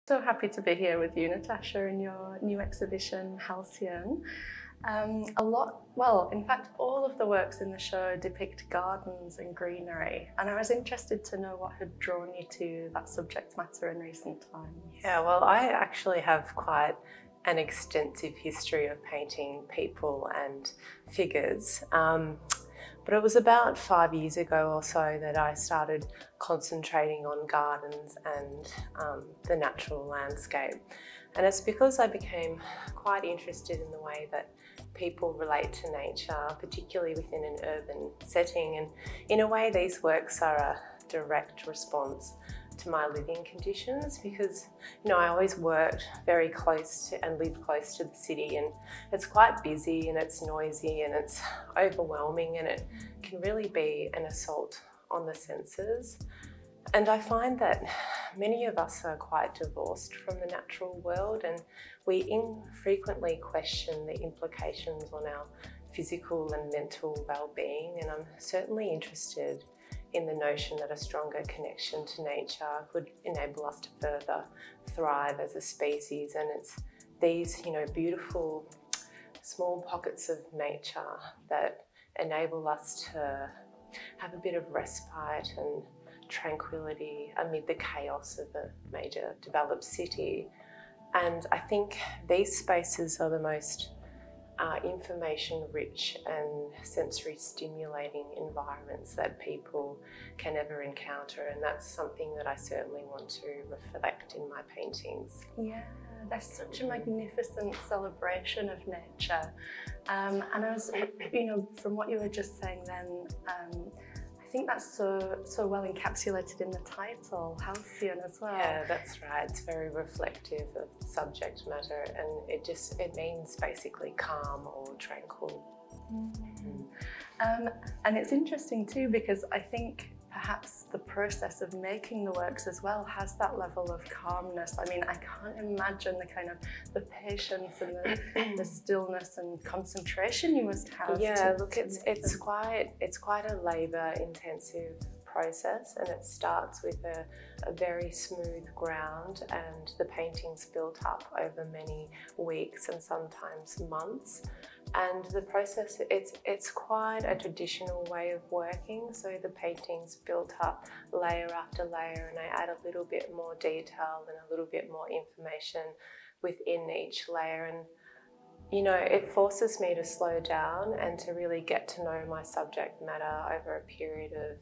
So happy to be here with you, Natasha, in your new exhibition, Halcyon. In fact, all of the works in the show depict gardens and greenery, and I was interested to know what had drawn you to that subject matter in recent times. Yeah, well, I actually have quite an extensive history of painting people and figures. But it was about 5 years ago or so that I started concentrating on gardens and the natural landscape. And it's because I became quite interested in the way that people relate to nature, particularly within an urban setting. And in a way, these works are a direct response to my living conditions because, I always worked very close to and lived close to the city, and it's quite busy and it's noisy and it's overwhelming, and it can really be an assault on the senses. And I find that many of us are quite divorced from the natural world, and we infrequently question the implications on our physical and mental well-being. And I'm certainly interested in the notion that a stronger connection to nature could enable us to further thrive as a species. And it's these, beautiful small pockets of nature that enable us to have a bit of respite and tranquility amid the chaos of a major developed city. And I think these spaces are the most information-rich and sensory-stimulating environments that people can ever encounter, and that's something that I certainly want to reflect in my paintings. Yeah, that's such a magnificent celebration of nature. And I was, from what you were just saying then, I think that's so well encapsulated in the title, Halcyon, as well. Yeah, that's right. It's very reflective of the subject matter, and it means basically calm or tranquil. And it's interesting too, because I think perhaps the process of making the works as well has that level of calmness. I mean, I can't imagine the patience and the stillness and concentration you must have. Yeah, look, it's quite a labour-intensive process, and it starts with a very smooth ground, and the painting's built up over many weeks and sometimes months. And the process, it's quite a traditional way of working. So the painting's built up layer after layer, and I add a little bit more detail and a little bit more information within each layer. And it forces me to slow down and to really get to know my subject matter over a period of,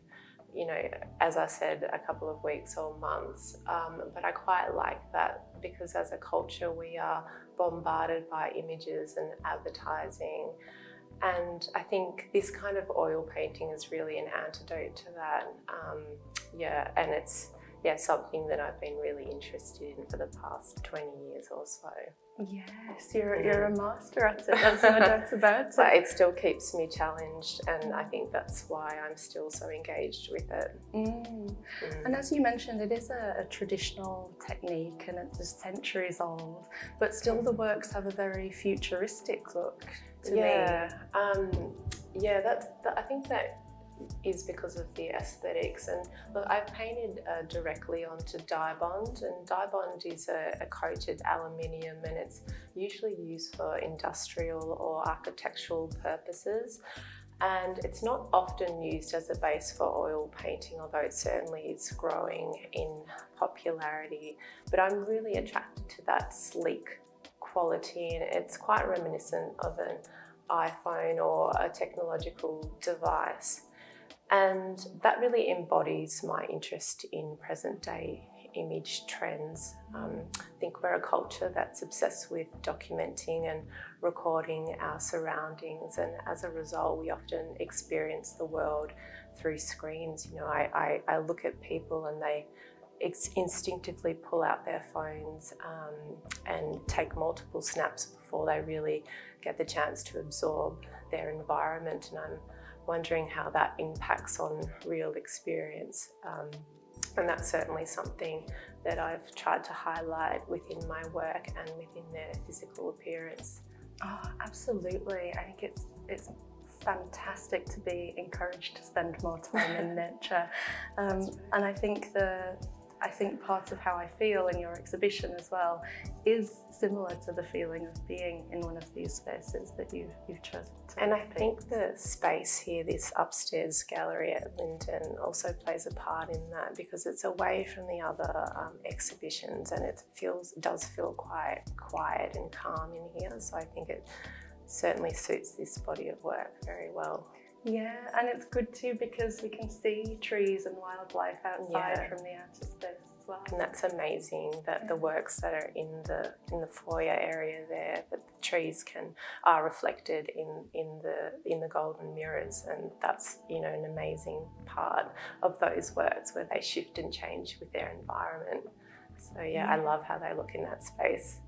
as I said, a couple of weeks or months. But I quite like that because as a culture we are bombarded by images and advertising. And I think this kind of oil painting is really an antidote to that. And it's something that I've been really interested in for the past 20 years or so. Yes, you're a master at it, there's no doubt about it. But it still keeps me challenged, and I think that's why I'm still so engaged with it. And as you mentioned, it is a traditional technique and it's centuries old, but still the works have a very futuristic look to me. I think that is because of the aesthetics. And look, I've painted directly onto dye bond, and dye bond is a coated aluminium, and it's usually used for industrial or architectural purposes, and it's not often used as a base for oil painting, although it certainly is growing in popularity. But I'm really attracted to that sleek quality, and it's quite reminiscent of an iPhone or a technological device. And that really embodies my interest in present day image trends. I think we're a culture that's obsessed with documenting and recording our surroundings, and as a result we often experience the world through screens. I look at people and they instinctively pull out their phones and take multiple snaps before they really get the chance to absorb their environment, and I'm wondering how that impacts on real experience. And that's certainly something that I've tried to highlight within my work and within their physical appearance. Oh, absolutely. I think it's fantastic to be encouraged to spend more time in nature. And I think the I think part of how I feel in your exhibition as well is similar to the feeling of being in one of these spaces that you've chosen to. And I think the space here, this upstairs gallery at Linden, also plays a part in that, because it's away from the other exhibitions, and it does feel quite quiet and calm in here. So I think it certainly suits this body of work very well. Yeah, and it's good too because we can see trees and wildlife outside from the outer space as well. And that's amazing that the works that are in the foyer area there, that the trees are reflected in the golden mirrors, and that's, you know, an amazing part of those works where they shift and change with their environment. So yeah, I love how they look in that space.